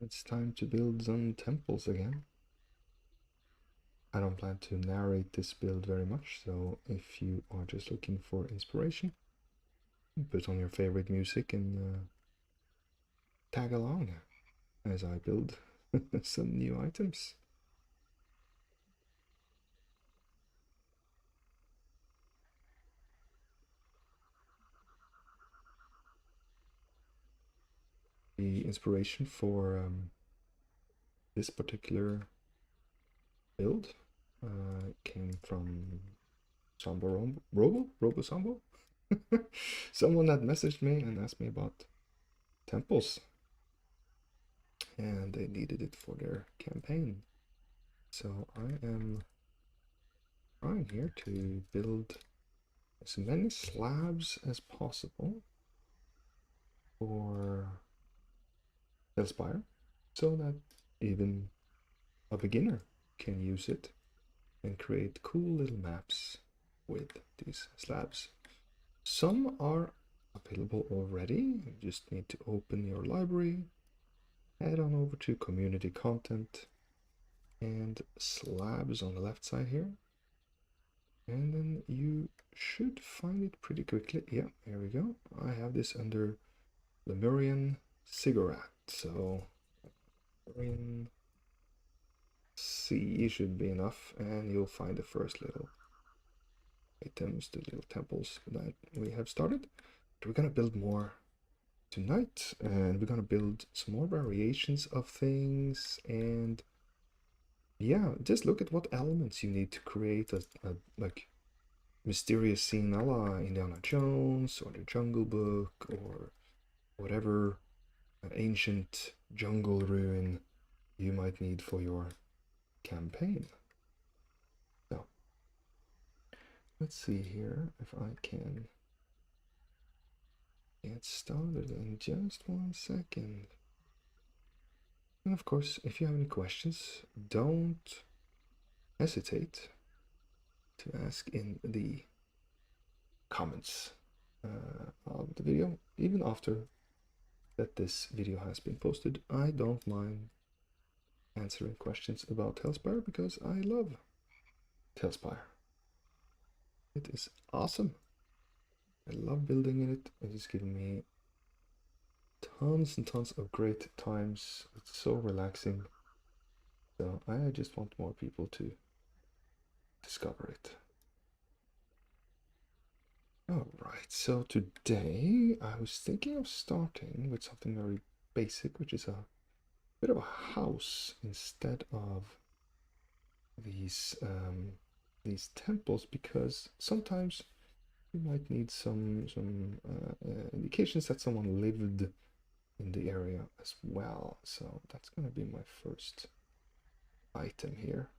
It's time to build some temples again. I don't plan to narrate this build very much, so if you are just looking for inspiration, put on your favorite music and tag along as I build some new items. The inspiration for this particular build came from Robo Sambo. Someone had messaged me and asked me about temples, and they needed it for their campaign. So I am trying here to build as many slabs as possible for TaleSpire, so that even a beginner can use it and create cool little maps with these slabs. Some are available already. You just need to open your library, head on over to community content and slabs on the left side here, and then you should find it pretty quickly. Yeah, here we go. I have this under Lemurian Cigarette, so Lemurian C should be enough, and you'll find the first little items, the little temples that we have started. We're gonna build more tonight, and we're gonna build some more variations of things, and yeah, just look at what elements you need to create a like mysterious scene a la Indiana Jones or the Jungle Book or whatever ancient jungle ruin you might need for your campaign. So let's see here if I can get started in just 1 second. And of course, if you have any questions, don't hesitate to ask in the comments of the video, even after that this video has been posted. I don't mind answering questions about TaleSpire because I love TaleSpire. It is awesome. I love building in it. It is giving me tons and tons of great times. It's so relaxing. So I just want more people to discover it. Alright, so today I was thinking of starting with something very basic, which is a bit of a house instead of these temples, because sometimes you might need some indications that someone lived in the area as well. So that's going to be my first item here.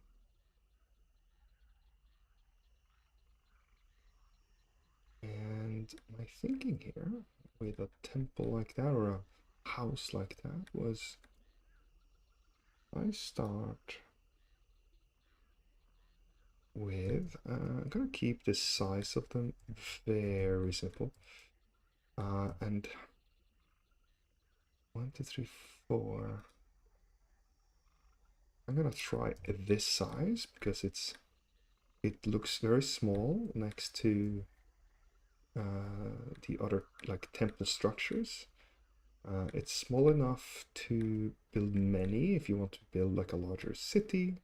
And my thinking here with a temple like that or a house like that was I start with, I'm going to keep the size of them very simple. And 1, 2, 3, 4. I'm gonna try this size because it looks very small next to the other like temple structures. It's small enough to build many if you want to build like a larger city,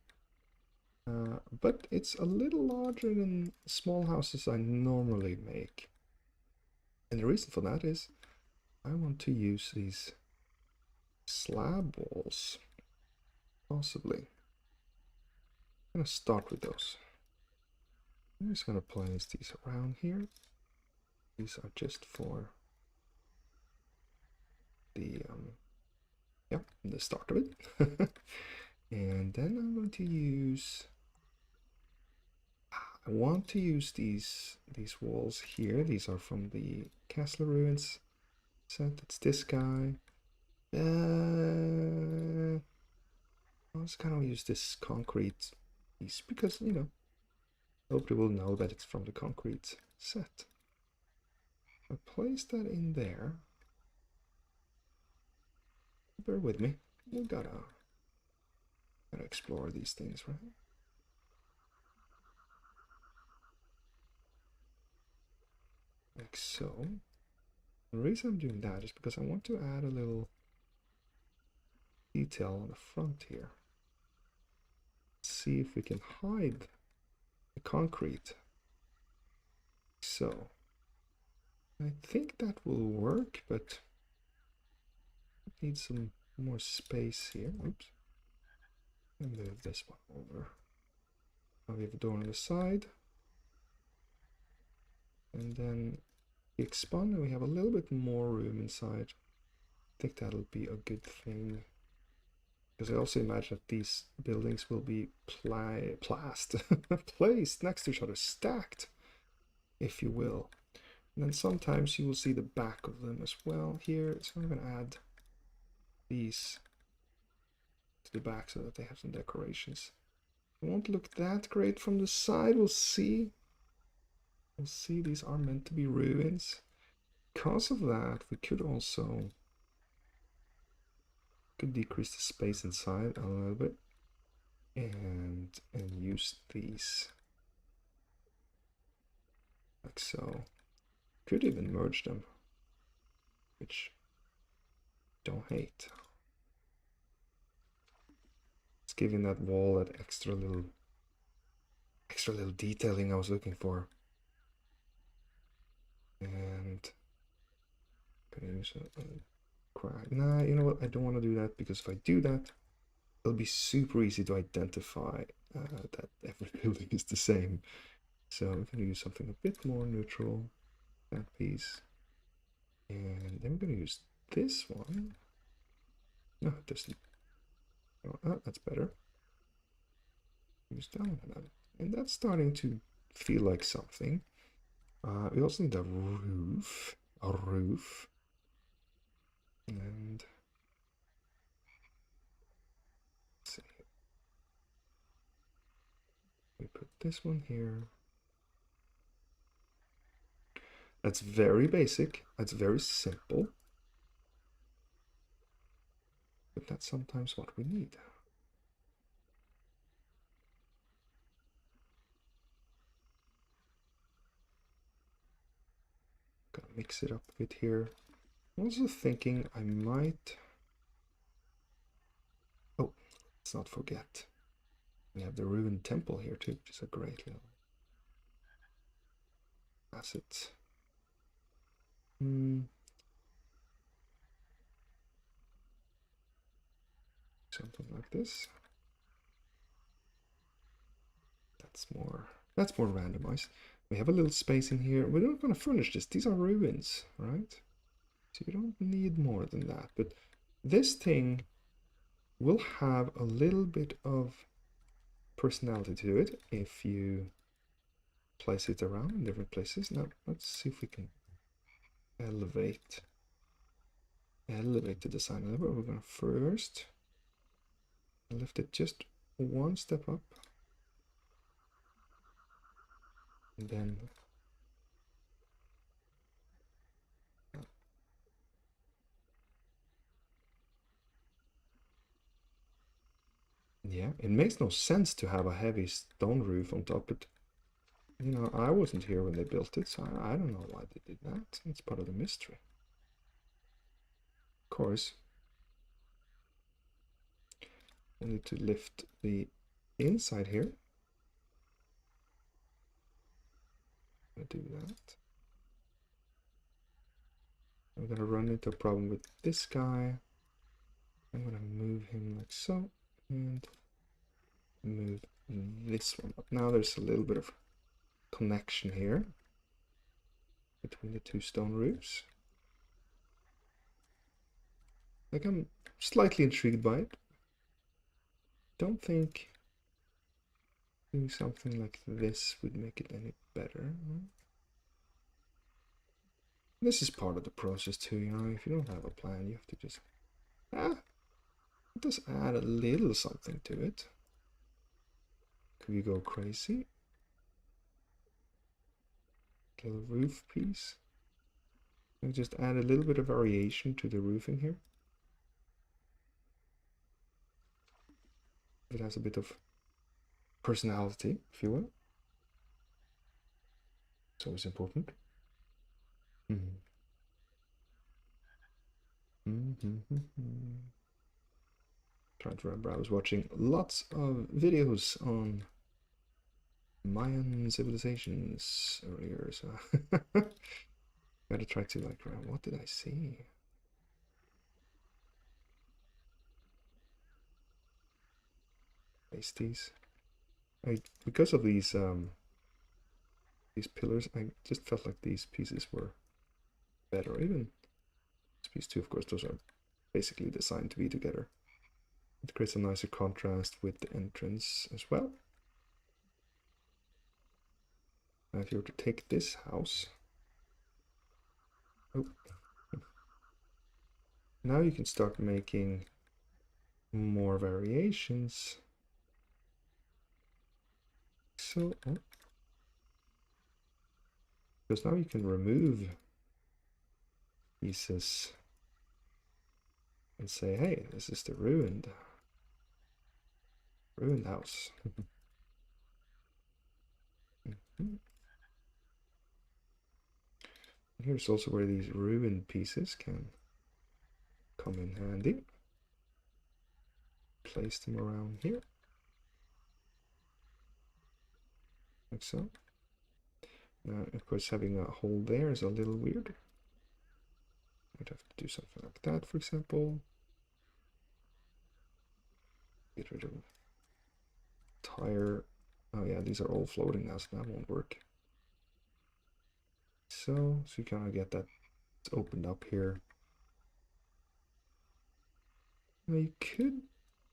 but it's a little larger than small houses I normally make. And the reason for that is I want to use these slab walls, possibly. I'm gonna start with those. I'm just gonna place these around here. These are just for the the start of it. And then I'm going to use, I want to use these walls here. These are from the castle ruins set. It's this guy. I'll just kind of use this concrete piece because, you know, nobody will know that it's from the concrete set. I place that in there. Bear with me. we gotta explore these things, right? Like so. The reason I'm doing that is because I want to add a little detail on the front here. See if we can hide the concrete. So I think that will work, but it needs some more space here. Oops. And move this one over. Now we have a door on the side. And then we expand and we have a little bit more room inside. I think that'll be a good thing. Because I also imagine that these buildings will be placed next to each other, stacked, if you will. And then sometimes you will see the back of them as well here. So I'm going to add these to the back so that they have some decorations. It won't look that great from the side. We'll see. We'll see. These are meant to be ruins. Because of that, we could also decrease the space inside a little bit and use these like so. Could even merge them, which don't hate. It's giving that wall that extra little detailing I was looking for. And gonna use a crack. Nah, you know what? I don't want to do that, because if I do that, it'll be super easy to identify that every building is the same. So I'm going to use something a bit more neutral. That piece. And then we're going to use this one. No, it doesn't. Oh, that's better. Use that one. And that's starting to feel like something. We also need a roof. And let's see. We put this one here. That's very basic. That's very simple. But that's sometimes what we need. Gotta mix it up a bit here. I'm also thinking I might... Oh, let's not forget. We have the ruined temple here too, which is a great little asset. Something like this. That's more randomized. We have a little space in here. We're not going to furnish this. These are ruins, right? So you don't need more than that. But this thing will have a little bit of personality to it if you place it around in different places. Now, let's see if we can elevate the design a little bit. We're going to first lift it just one step up. And then yeah, it makes no sense to have a heavy stone roof on top, but you know, I wasn't here when they built it, so I don't know why they did that. It's part of the mystery. Of course, we need to lift the inside here. I'm gonna do that. I'm gonna run into a problem with this guy. I'm gonna move him like so, and move this one up. Now there's a little bit of connection here between the two stone roofs. Like, I'm slightly intrigued by it. Don't think doing something like this would make it any better. This is part of the process too, you know. If you don't have a plan, you have to just just add a little something to it. Could we go crazy? Little roof piece. And just add a little bit of variation to the roofing here. It has a bit of personality, if you will. It's always important. Mm-hmm. Mm-hmm. Trying to remember, I was watching lots of videos on Mayan civilizations earlier, so gotta try to like, what did I see? Pasties. Because of these pillars, I just felt like these pieces were better. Even this piece too, of course, those are basically designed to be together. It creates a nicer contrast with the entrance as well. Now, if you were to take this house, oh, now you can start making more variations. So, because now you can remove pieces and say, hey, this is the ruined house. Here's also where these ruined pieces can come in handy. Place them around here, like so. Now, of course, having a hole there is a little weird. I'd have to do something like that, for example. Get rid of tire. Oh yeah, these are all floating now, so that won't work. So you kind of get that opened up here. Now you could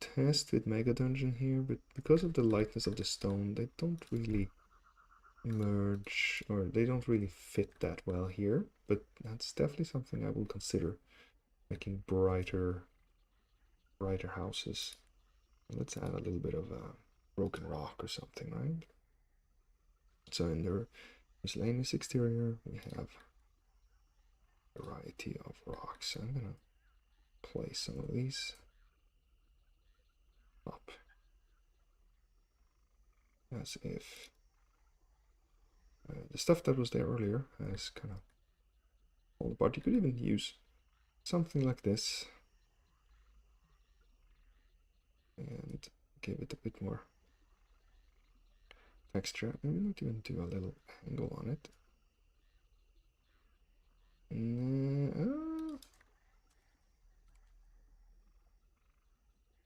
test with Mega Dungeon here, but because of the lightness of the stone, they don't really merge, or they don't really fit that well here. But that's definitely something I will consider, making brighter houses. Let's add a little bit of broken rock or something, right? So in the miscellaneous exterior, we have a variety of rocks. I'm gonna place some of these up as if the stuff that was there earlier has kind of fallen apart. You could even use something like this and give it a bit more texture. And we might even do a little angle on it.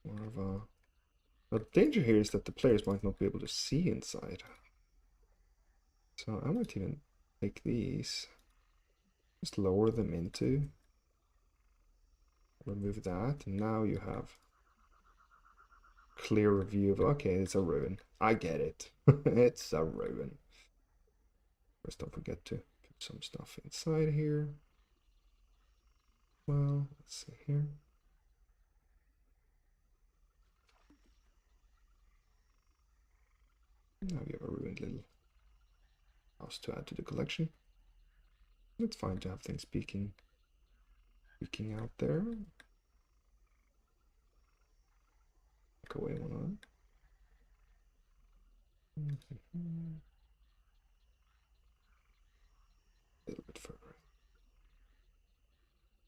More of a... The danger here is that the players might not be able to see inside. So I might even take these, just lower them into, remove that, and now you have clearer view of, okay, it's a ruin. I get it. It's a ruin. First, don't forget to put some stuff inside here. Well, let's see here. Now we have a ruined little house to add to the collection. It's fine to have things peeking out there. Take away one of them. A little bit further.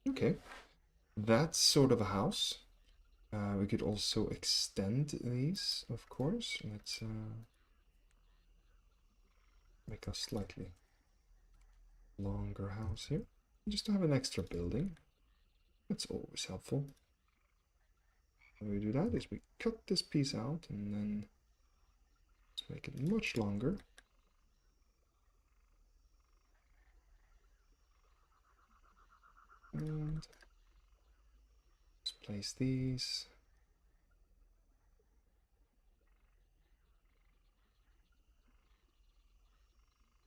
Okay, that's sort of a house. We could also extend these, of course. Let's make a slightly longer house here. Just to have an extra building. That's always helpful. How we do that is we cut this piece out and then let's make it much longer. And let's place these.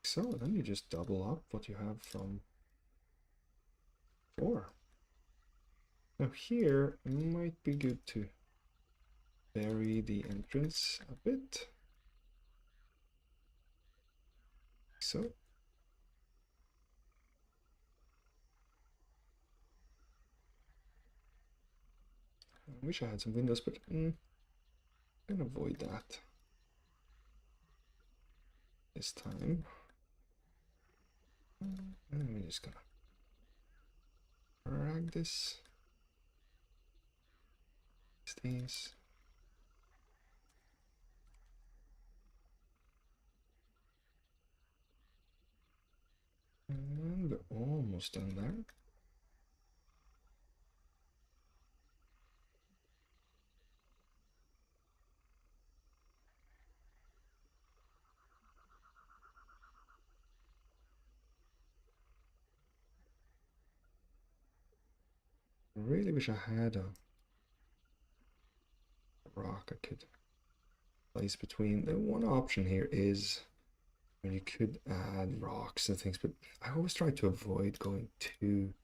So then you just double up what you have from 4. Now here it might be good to vary the entrance a bit. So. I wish I had some windows, but I'm gonna avoid that this time. And I'm just gonna drag this. These. And we're almost done there. I really wish I had a rock I could place between. The one option here is you could add rocks and things, but I always try to avoid going too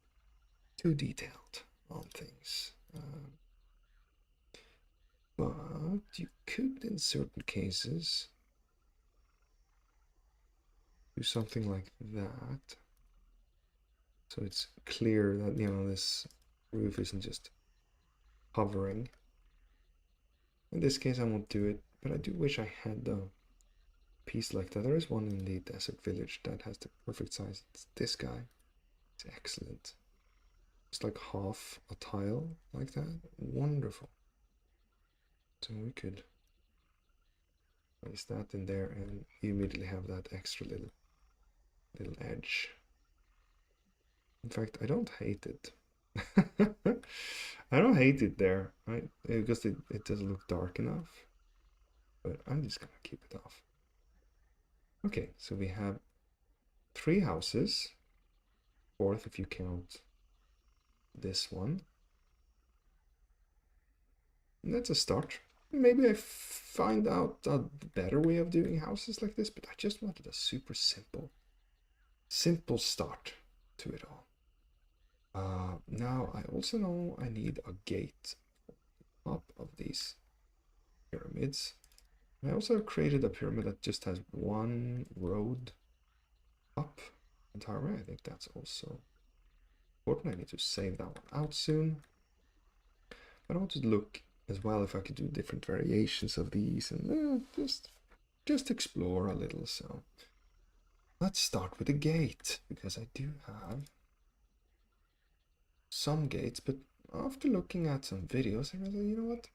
detailed on things. But you could, in certain cases, do something like that. So it's clear that, you know, this roof isn't just hovering. In this case, I won't do it, but I do wish I had a piece like that. There is one in the desert village that has the perfect size. It's this guy. It's excellent. It's like half a tile like that. Wonderful. So we could place that in there and you immediately have that extra little edge. In fact, I don't hate it. I don't hate it there, right? Because it doesn't look dark enough. But I'm just gonna keep it off. Okay, so we have 3 houses. 4th if you count this one. And that's a start. Maybe I find out a better way of doing houses like this, but I just wanted a super simple start to it all. Now I also know I need a gate up of these pyramids. I also created a pyramid that just has one road up entire way. I think that's also important. I need to save that one out soon. But I want to look as well if I could do different variations of these and just explore a little. So let's start with a gate, because I do have some gates, but after looking at some videos, I realized, you know what?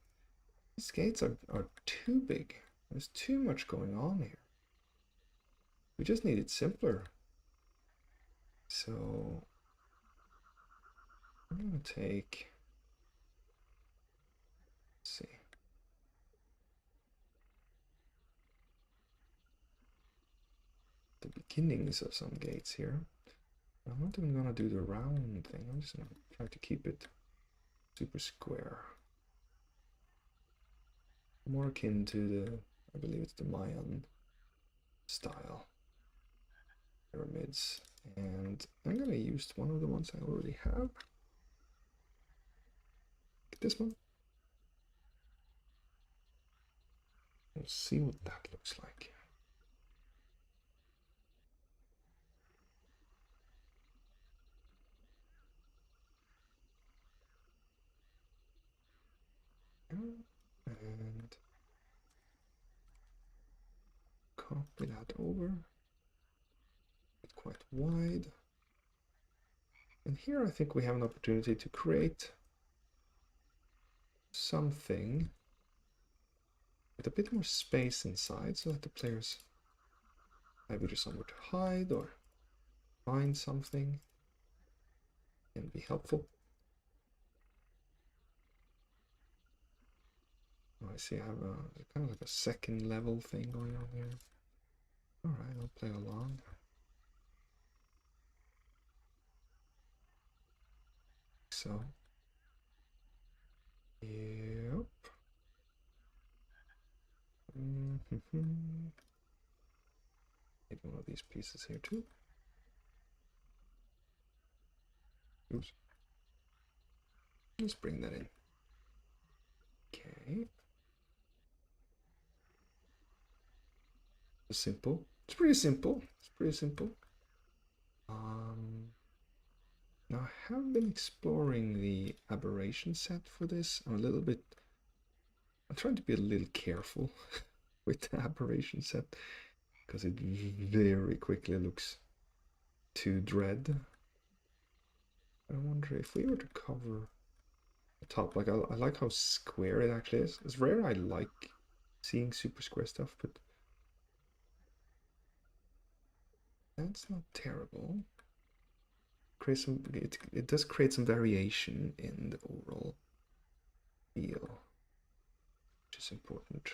These gates are too big. There's too much going on here. We just need it simpler. So I'm gonna take, let's see. The beginnings of some gates here. I'm not even gonna do the round thing. I'm just gonna try to keep it super square. More akin to the, I believe it's the Mayan style pyramids. And I'm gonna use one of the ones I already have. Get this one. We'll see what that looks like. And copy that over. It's quite wide. And here I think we have an opportunity to create something with a bit more space inside so that the players have either somewhere to hide or find something and be helpful. Oh, I see I have a kind of like a second level thing going on here. Alright, I'll play along. So, yep. Need one of these pieces here too. Oops. Let's bring that in. Okay. Simple. It's pretty simple. It's pretty simple. Now I have been exploring the aberration set for this. I'm a I'm trying to be a little careful with the aberration set because it very quickly looks too dread. I wonder if we were to cover the top, like I like how square it actually is. It's rare I like seeing super square stuff, but that's not terrible. It does create some variation in the overall feel, which is important.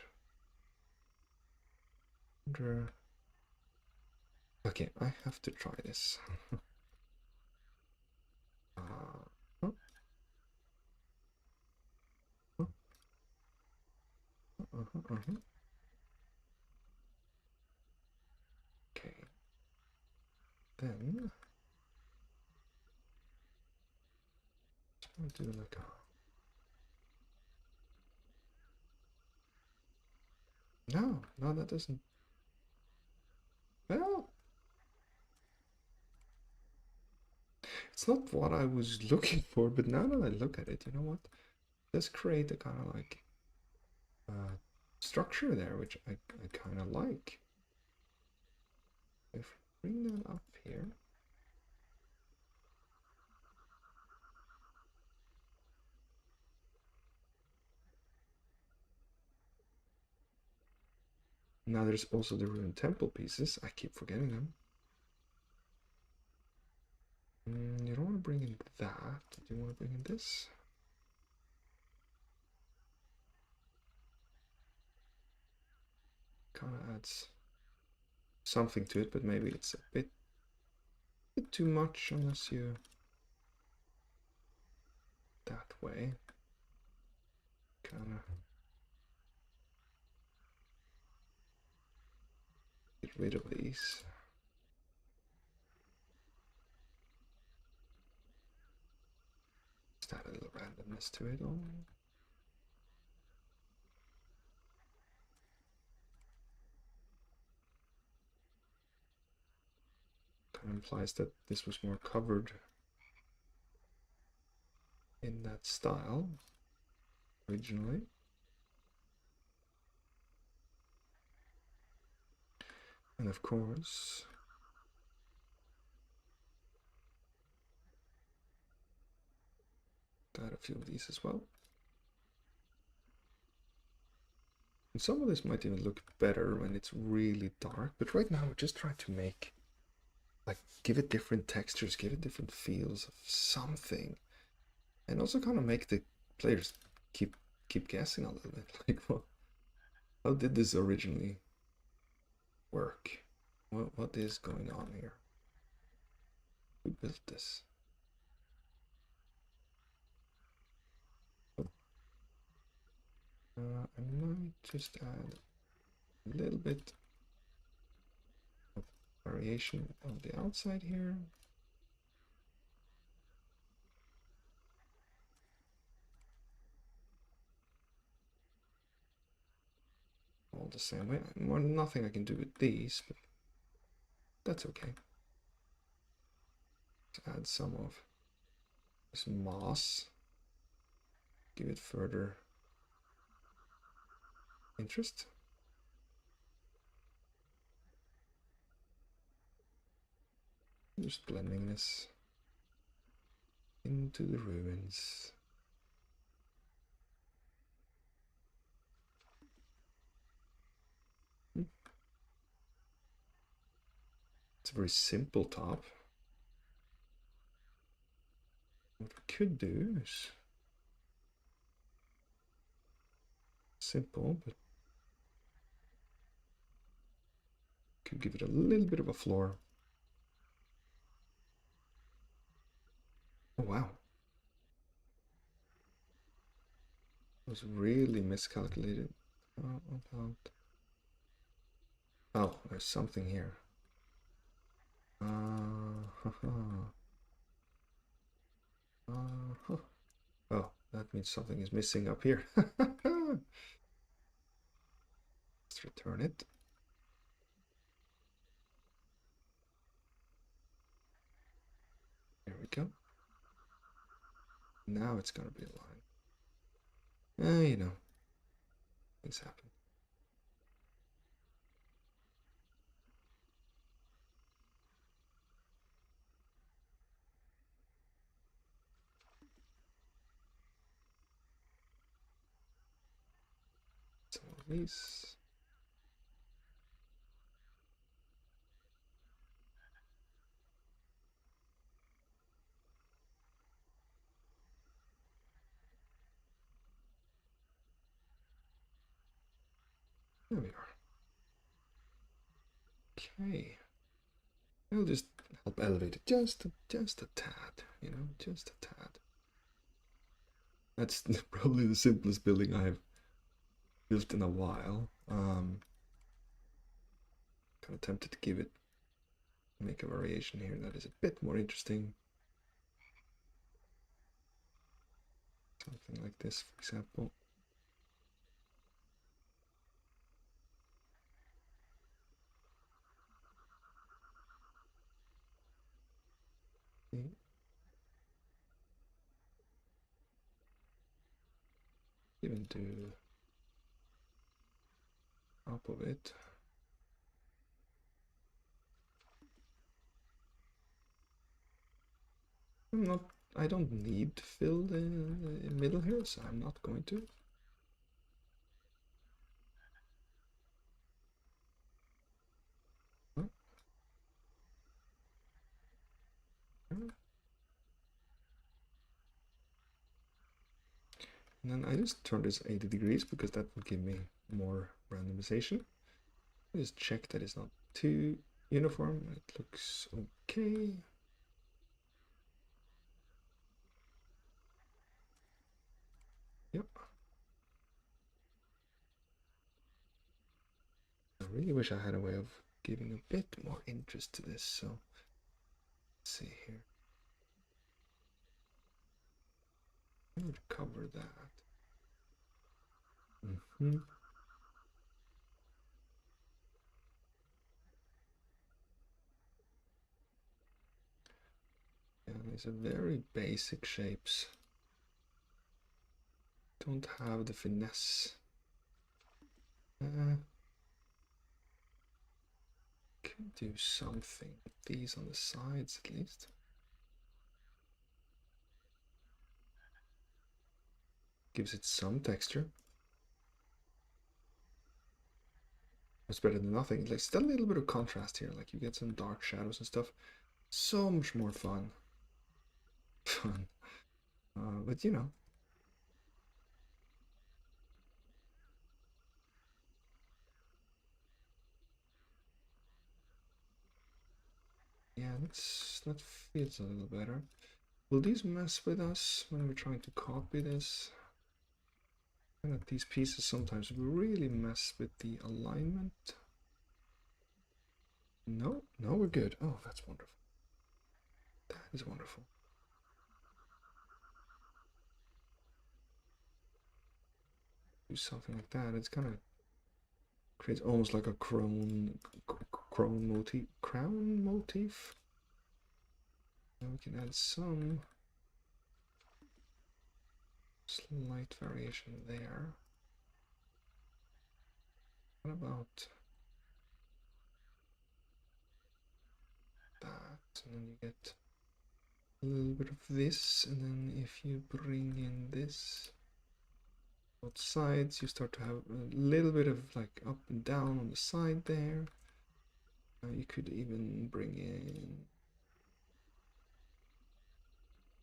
Okay, I have to try this. Oh, oh, Okay, then I'll do like a... No, no, that doesn't... Well, it's not what I was looking for, but now that I look at it, you know what? Let's create a kind of like structure there, which I kind of like. If I bring that up here, now there's also the ruined temple pieces. I keep forgetting them. You don't want to bring in that. Do you want to bring in this? Kind of adds something to it, but maybe it's a bit too much unless you that way. Kind of get rid of these. Just add a little randomness to it all. Kind of implies that this was more covered in that style originally. And of course, add a few of these as well. And some of this might even look better when it's really dark, but right now we're just trying to make, like, give it different textures, give it different feels of something, and also kind of make the players keep guessing a little bit. Like, well, how did this originally work? What is going on here? Who built this? I might just add a little bit of variation on the outside here. All the same way. More nothing I can do with these, but that's okay. Let's add some of this moss. Give it further interest. Just blending this into the ruins. It's a very simple top. What we could do is simple, but could give it a little bit of a floor. Oh wow. It was really miscalculated. Oh, there's something here. Oh, that means something is missing up here. Let's return it. There we go. Now it's gonna be a line. You know, things happen. Some of these. There we are. Okay. I'll just help elevate it just a tad, you know, just a tad. That's probably the simplest building I've built in a while. Kind of tempted to make a variation here that is a bit more interesting. Something like this, for example. Even do top of it. I don't need to fill the middle here, so I'm not going to. And then I just turn this 80 degrees because that will give me more randomization. I just check that it's not too uniform. It looks okay. Yep. I really wish I had a way of giving a bit more interest to this, so let's see here. I would cover that. Yeah, these are very basic shapes. Don't have the finesse. Could do something with these on the sides at least. Gives it some texture. It's better than nothing. Like still a little bit of contrast here. Like you get some dark shadows and stuff. So much more fun. Fun. But you know. Yeah, that feels a little better. Will these mess with us when we're trying to copy this? I know these pieces sometimes really mess with the alignment. No, no, we're good. Oh, that's wonderful. That is wonderful. Do something like that. It's kind of creates almost like a crown motif. Now we can add some slight variation there. What about that? And then you get a little bit of this, and then if you bring in this both sides, you start to have a little bit of like up and down on the side there. You could even bring in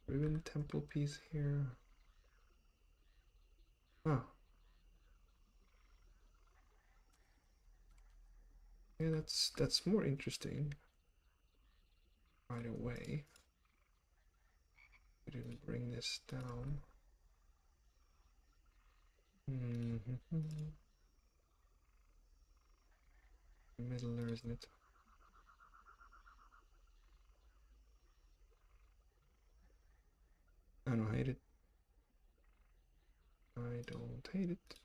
ribbon temple piece here. Oh, yeah, that's more interesting right away. We didn't bring this down. Middle there, isn't it? I don't hate it. I don't hate it.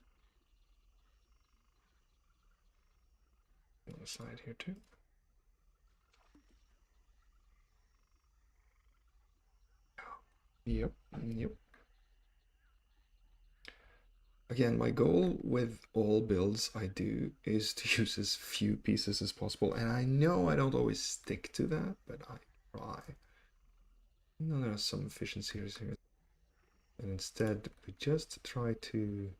On the side here too. Yep, yep. Again, my goal with all builds I do is to use as few pieces as possible, and I know I don't always stick to that, but I try. You know, there are some efficiencies here, and instead we just try to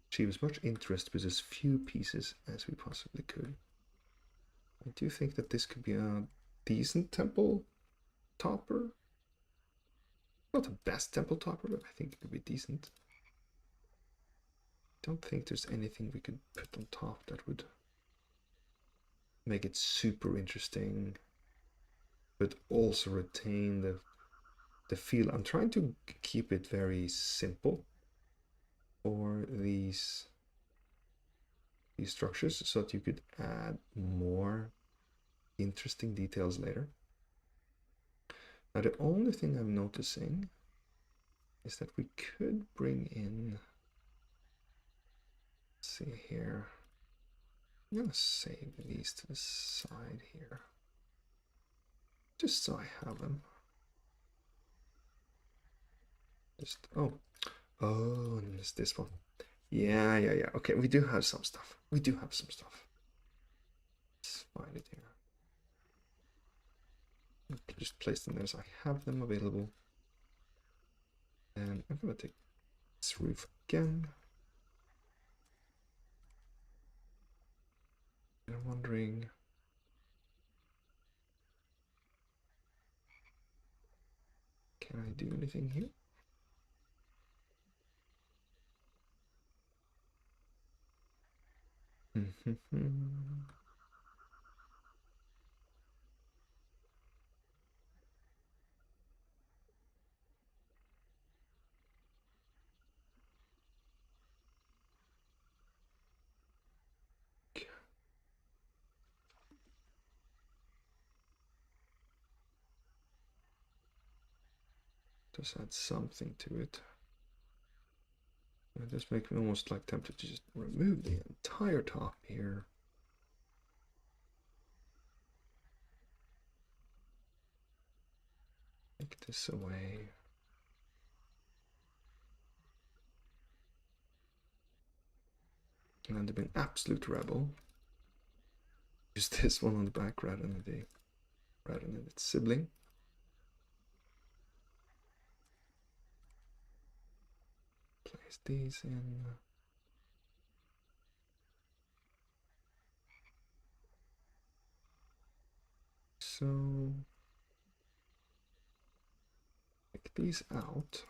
achieve as much interest with as few pieces as we possibly could. I do think that this could be a decent temple topper. Not the best temple topper, but I think it could be decent. I don't think there's anything we could put on top that would make it super interesting, but also retain the feel. I'm trying to keep it very simple for these structures so that you could add more interesting details later. Now the only thing I'm noticing is that we could bring in, let's see here, I'm gonna save these to the side here just so I have them. Just oh, and there's this one. Yeah. Okay, we do have some stuff. Let's find it here. Just place them there so I have them available. And I'm gonna take this roof again. I'm wondering, can I do anything here? Just add something to it. It does make me almost like tempted to just remove the entire top here. Take this away. And to be an absolute rebel, use this one on the back rather than its sibling. Place these in. So take these out.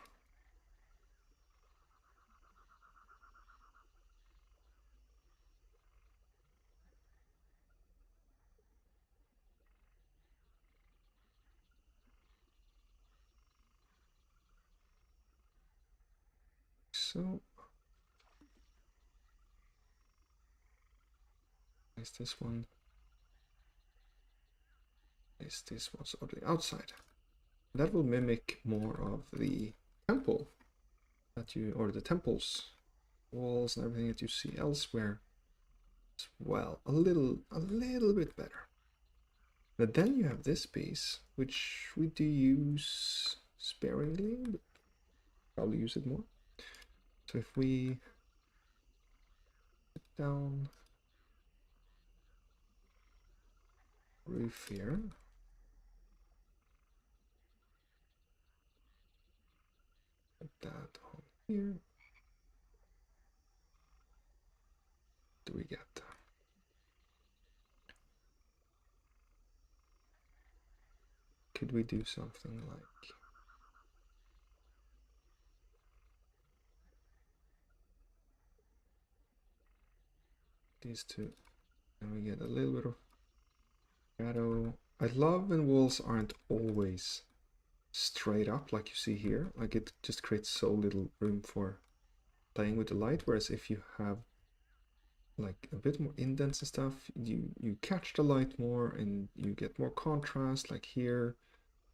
So place this one. Place this one on the outside. That will mimic more of the temple that you, or the temple's walls and everything that you see elsewhere as well. A little bit better. But then you have this piece, which we do use sparingly, but probably use it more. So if we put down roof here, put that on here, what do we get? Could we do something like these two, and we get a little bit of shadow. I love when walls aren't always straight up like you see here. Like it just creates so little room for playing with the light, whereas if you have like a bit more indents and stuff, you catch the light more and you get more contrast, like here,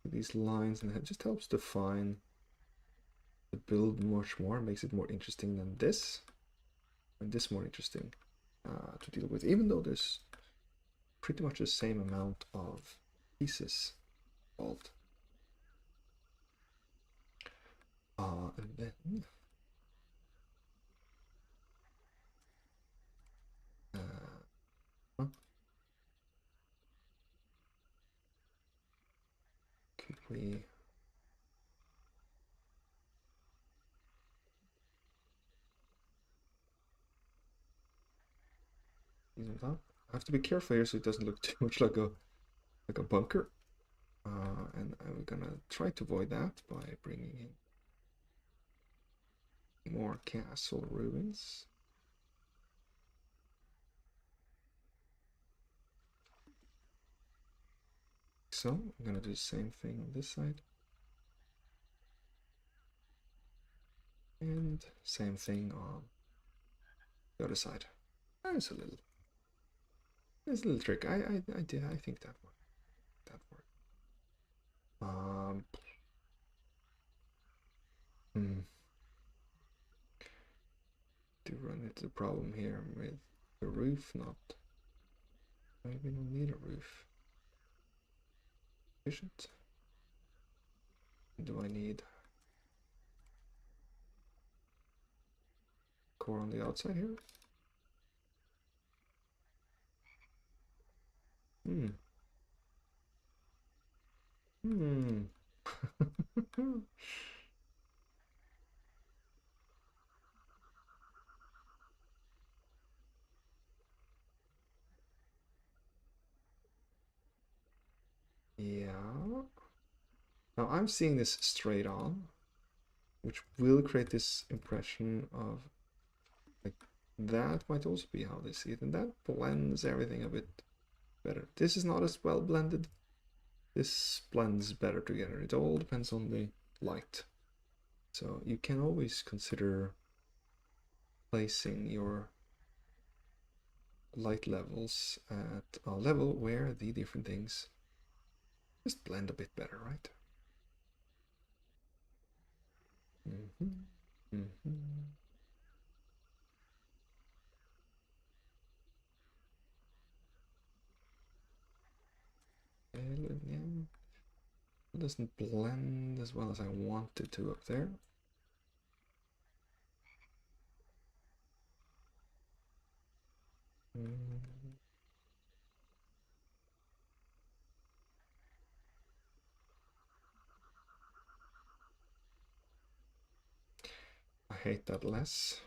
these lines, and it just helps define the build much more, makes it more interesting than this, and this more interesting to deal with, even though there's pretty much the same amount of pieces involved. And then we use on top. I have to be careful here so it doesn't look too much like a bunker. And I'm gonna try to avoid that by bringing in more castle ruins. So I'm gonna do the same thing on this side. And same thing on the other side. There's a little trick. I think that worked. Hmm. To run into the problem here with the roof not. Maybe we don't need a roof. Efficient. Do I need core on the outside here? Hmm. Hmm. Yeah. Now I'm seeing this straight on, which will create this impression of like that might also be how they see it, and that blends everything a bit better. This is not as well blended. This blends better together. It all depends on the light. So you can always consider placing your light levels at a level where the different things just blend a bit better, right? Yeah, it doesn't blend as well as I wanted to up there. I hate that less.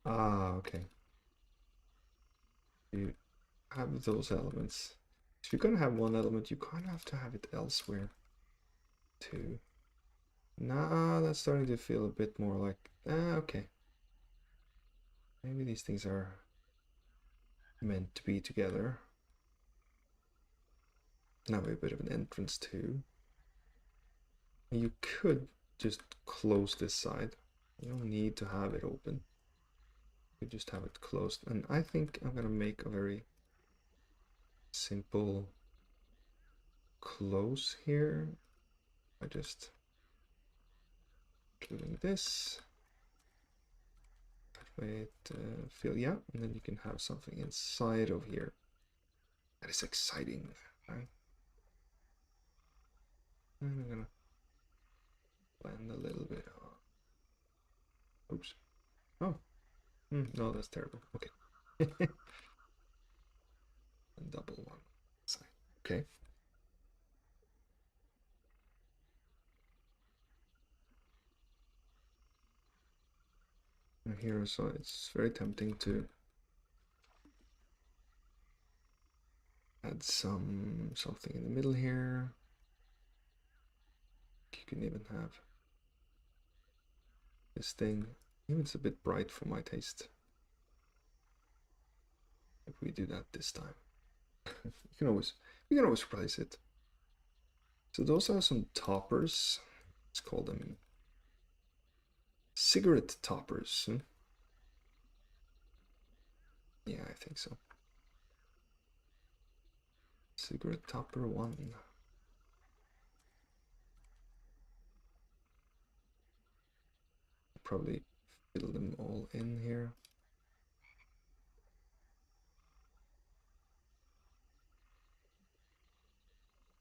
Ah, okay. You have those elements. If you're gonna have one element, you kind of have to have it elsewhere too. Nah, that's starting to feel a bit more like, okay. Maybe these things are meant to be together. Now we have a bit of an entrance too. You could just close this side. You don't need to have it open. You just have it closed. And I think I'm gonna make a very simple close here. I just doing this. That way it feel, yeah, and then you can have something inside of here. That is exciting, right? And I'm gonna blend a little bit. Oops. Oh, no, that's terrible. Okay. And double one side. Okay. And here, so it's very tempting to add something in the middle here. You can even have this thing. Even it's a bit bright for my taste. If we do that this time, you can always replace it. So those are some toppers. Let's call them cigarette toppers. Yeah, I think so. Cigarette topper 1. Probably fill them all in here.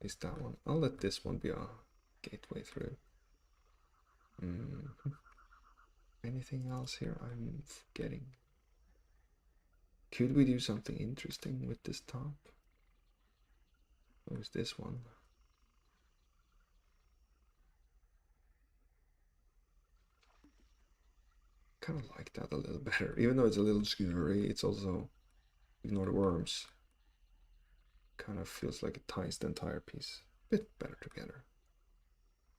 Is that one? I'll let this one be a gateway through. Anything else here I'm forgetting? Could we do something interesting with this top? Close this one. Kind of like that a little better, even though it's a little scary. It's also, ignore the worms, kind of feels like it ties the entire piece a bit better together.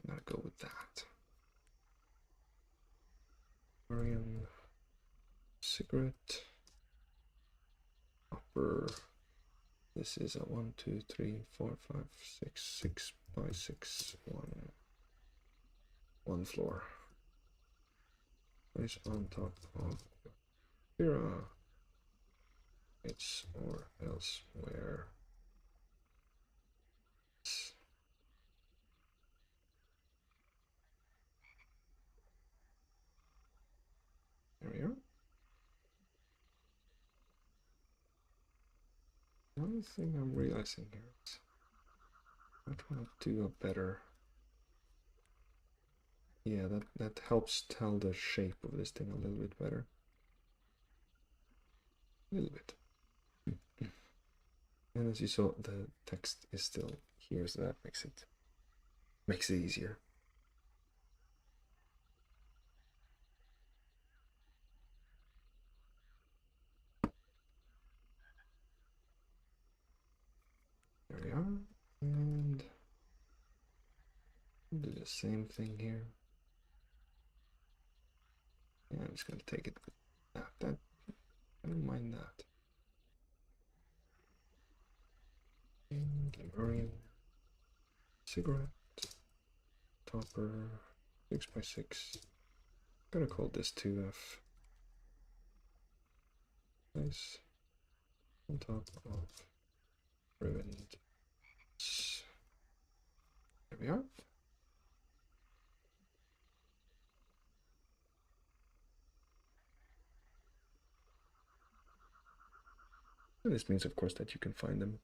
I'm gonna go with that. Korean cigarette upper. This is a 1, 2, 3, 4, 5, 6, 6 by 6, one floor. Place on top of here. It's or elsewhere. There we are. One thing I'm realizing here is I try to do a better. Yeah, that helps tell the shape of this thing a little bit better. A little bit. And as you saw, the text is still here, so that makes it easier. There we are. And we'll do the same thing here. Yeah, I'm just gonna take it. That I don't mind that. Lemurian cigarette topper 6 by 6. I'm gonna call this 2F. Nice. On top of ruined. There we are. And this means, of course, that you can find them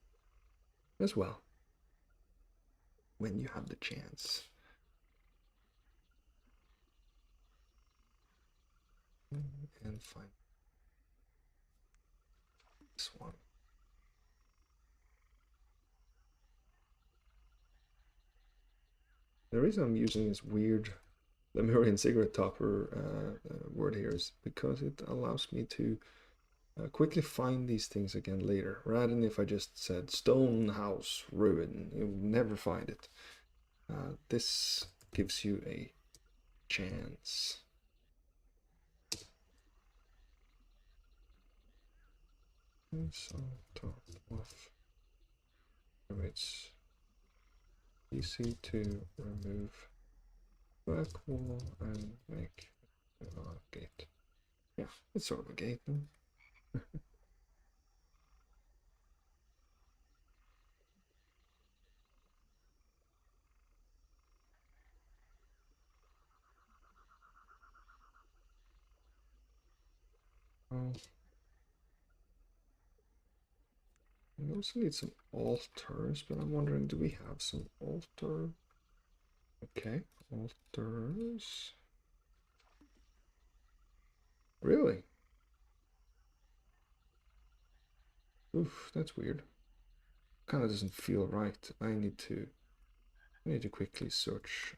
as well when you have the chance. And find this one. The reason I'm using this weird Lemurian cigarette topper word here is because it allows me to quickly find these things again later, rather than if I just said stone house ruin, you'll never find it. This gives you a chance. It's on top of, it's easy to remove back wall and make a gate. Yeah, it's sort of a gate then. We also need some altars, but I'm wondering, do we have some altar? Okay, altars. Really? Oof, that's weird. Kind of doesn't feel right. I need to quickly search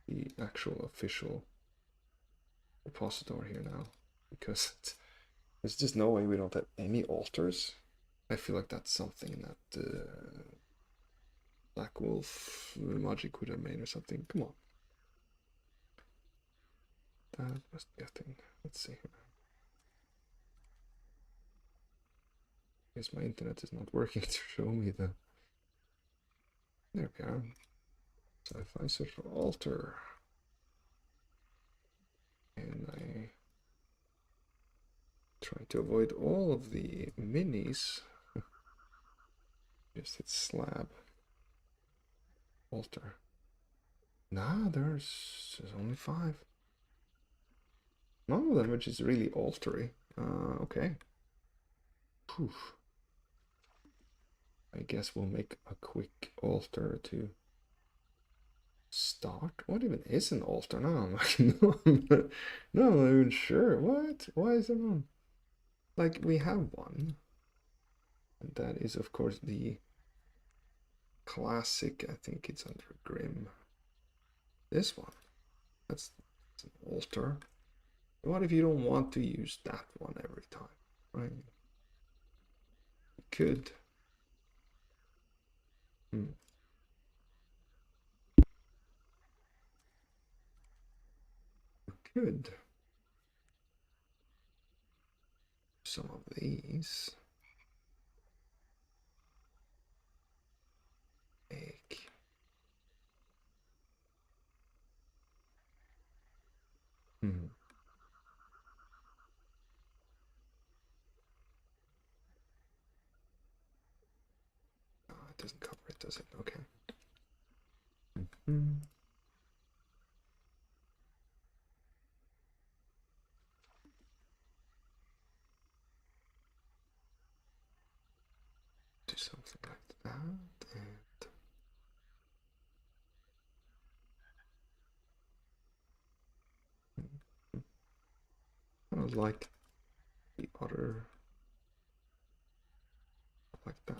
the actual official repository here now, because there's just no way we don't have any altars. I feel like that's something that Black Wolf Magic would have made or something. Come on. That was getting. Let's see here. I guess my internet is not working to show me the. There we are. So if I search for altar and I try to avoid all of the minis, just hit slab altar. Nah, there's only 5. None of them which is really altery. Okay. Poof. I guess we'll make a quick altar to start. What even is an altar? No, I'm like, no, I'm not even sure. What? Why is it on? Like, we have one. And that is, of course, the classic. I think it's under Grim. This one. That's an altar. What if you don't want to use that one every time, right? You could. You could. Some of these. Make. Oh, it doesn't cover it, does it? Okay. Do something like that, and kind of like the other, like that.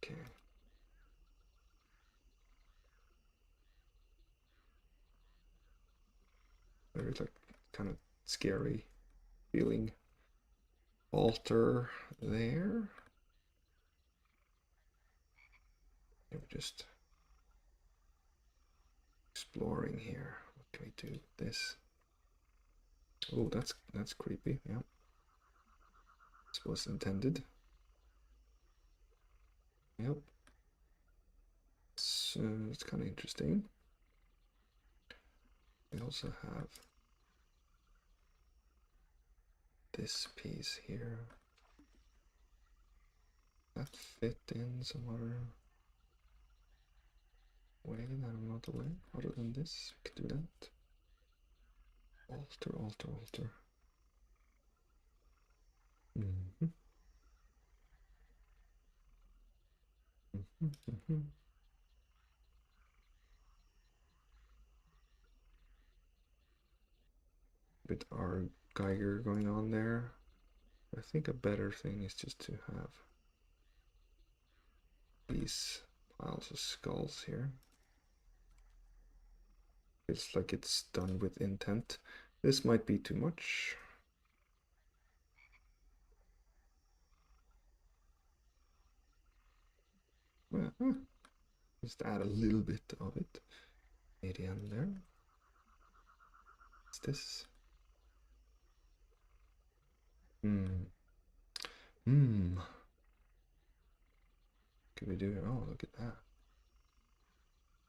Okay. There's like kind of scary feeling altar there. We're just exploring here. What can we do with this? Oh, that's creepy. Yeah, this was intended. Yep. So it's kind of interesting. We also have this piece here. That fit in some other way that I'm not aware. Other than this, we can do that. Altar, altar, altar. Bit our Geiger going on there. I think a better thing is just to have these piles of skulls here. It's like it's done with intent. This might be too much. Well, just add a little bit of it. Maybe in there. What's this? Could we do it? Oh, look at that.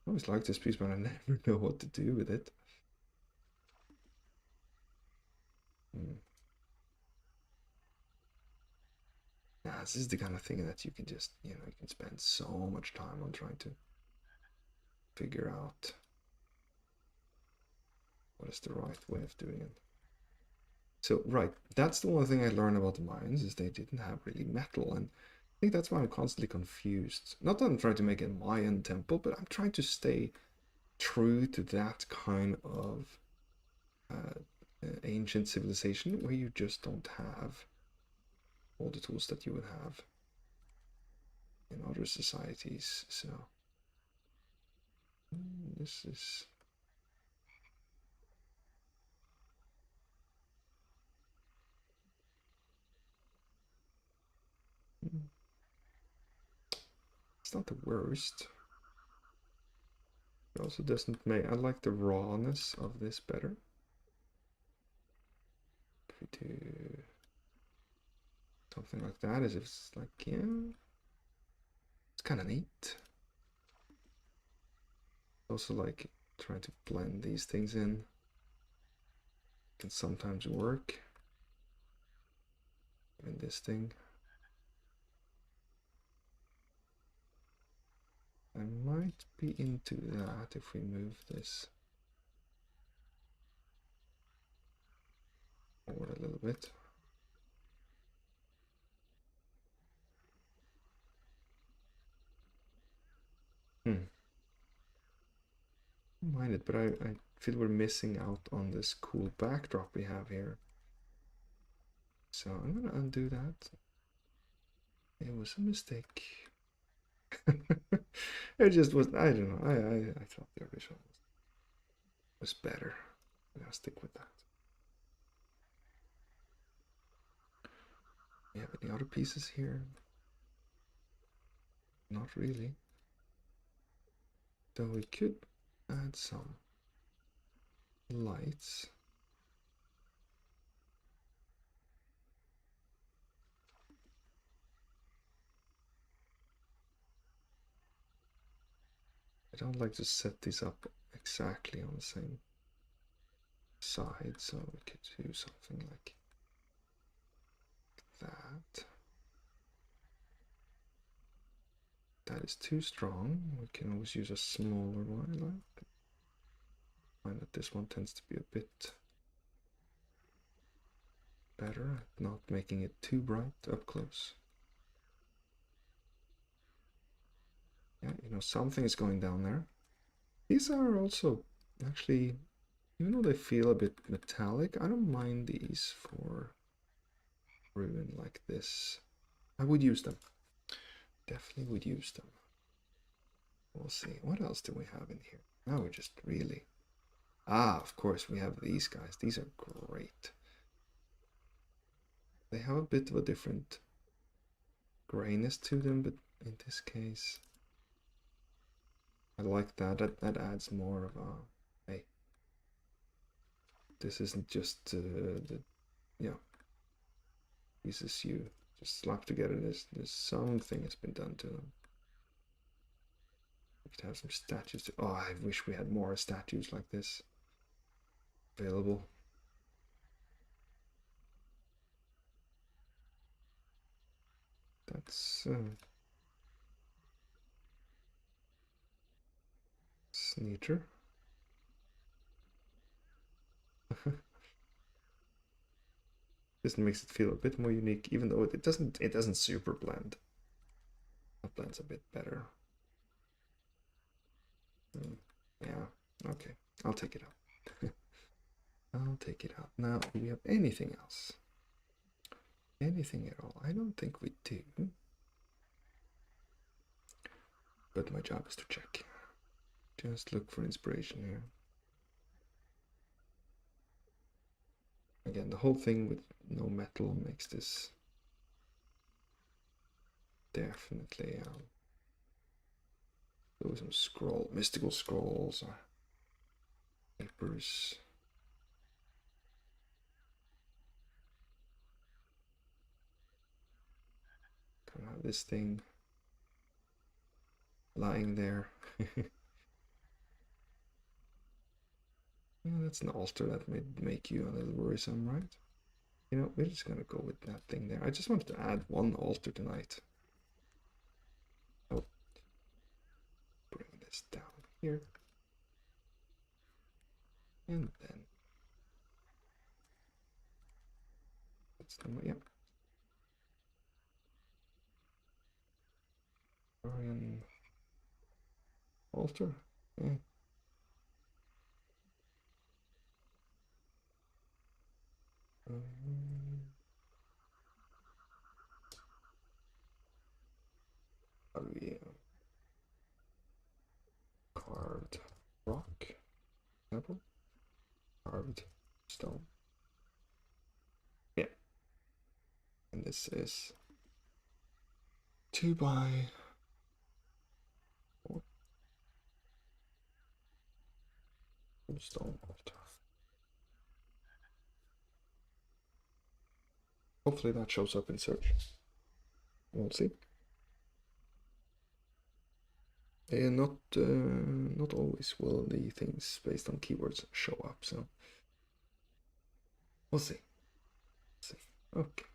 I always like this piece, but I never know what to do with it. Yeah, this is the kind of thing that you can just, you can spend so much time on trying to figure out what is the right way of doing it. So, right, that's the one thing I learned about the Mayans, is they didn't have really metal, and I think that's why I'm constantly confused. Not that I'm trying to make a Mayan temple, but I'm trying to stay true to that kind of ancient civilization where you just don't have all the tools that you would have in other societies. So this is it's not the worst. It also doesn't make, I like the rawness of this better. If we do something like that, as if it's like, yeah, it's kind of neat. Also like trying to blend these things in can sometimes work. Even this thing. I might be into that if we move this forward a little bit. Mind it, but I feel we're missing out on this cool backdrop we have here. So I'm gonna undo that. It was a mistake. It just was, I don't know, I thought the original was better. I'm gonna stick with that. We have any other pieces here? Not really. Though we could add some lights. I don't like to set these up exactly on the same side, so we could do something like that. That is too strong. We can always use a smaller one. I find that this one tends to be a bit better at not making it too bright up close. Yeah, you know, something is going down there. These are also actually, even though they feel a bit metallic, I don't mind these for ruin like this. I would use them. Definitely would use them. We'll see. What else do we have in here? Now we're just really... Ah, of course, we have these guys. These are great. They have a bit of a different grayness to them, but in this case, I like that. That adds more of a... Hey, this isn't just the... Yeah. Pieces you just slap together. There's something has been done to them. We could have some statues. Oh, I wish we had more statues like this available. That's neater. This makes it feel a bit more unique, even though it doesn't super blend. That blends a bit better. Yeah, okay. I'll take it out. I'll take it out. Now, do we have anything else? Anything at all? I don't think we do. But my job is to check. Just look for inspiration here. Again, the whole thing with no metal makes this definitely do some mystical scrolls or papers. Kind of have this thing lying there. Yeah, that's an altar that may make you a little worrisome, right? You know, we're just gonna go with that thing there. I just wanted to add one altar tonight. I'll bring this down here. And then it's the yeah. Orion altar. Yeah. We carved rock, pebble, carved stone. Yeah, and this is 2 by 4 stone altar. Hopefully that shows up in search. We'll see. And not always will the things based on keywords show up, so we'll see. Okay.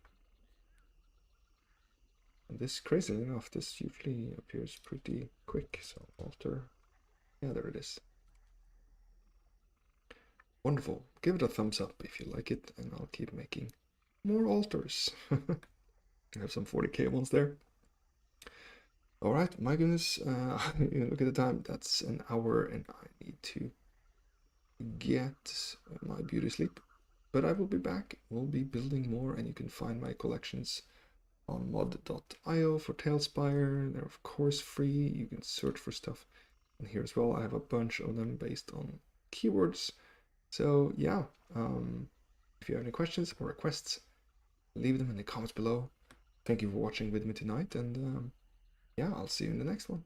And this, crazily enough, this usually appears pretty quick, so alter. Yeah, there it is. Wonderful. Give it a thumbs up if you like it, and I'll keep making more altars. I have some 40k ones there. All right, my goodness, look at the time. That's an hour, and I need to get my beauty sleep. But I will be back. We'll be building more, and you can find my collections on mod.io for TaleSpire. They're of course free. You can search for stuff. And here as well, I have a bunch of them based on keywords. So yeah, if you have any questions or requests, leave them in the comments below. Thank you for watching with me tonight, and yeah, I'll see you in the next one.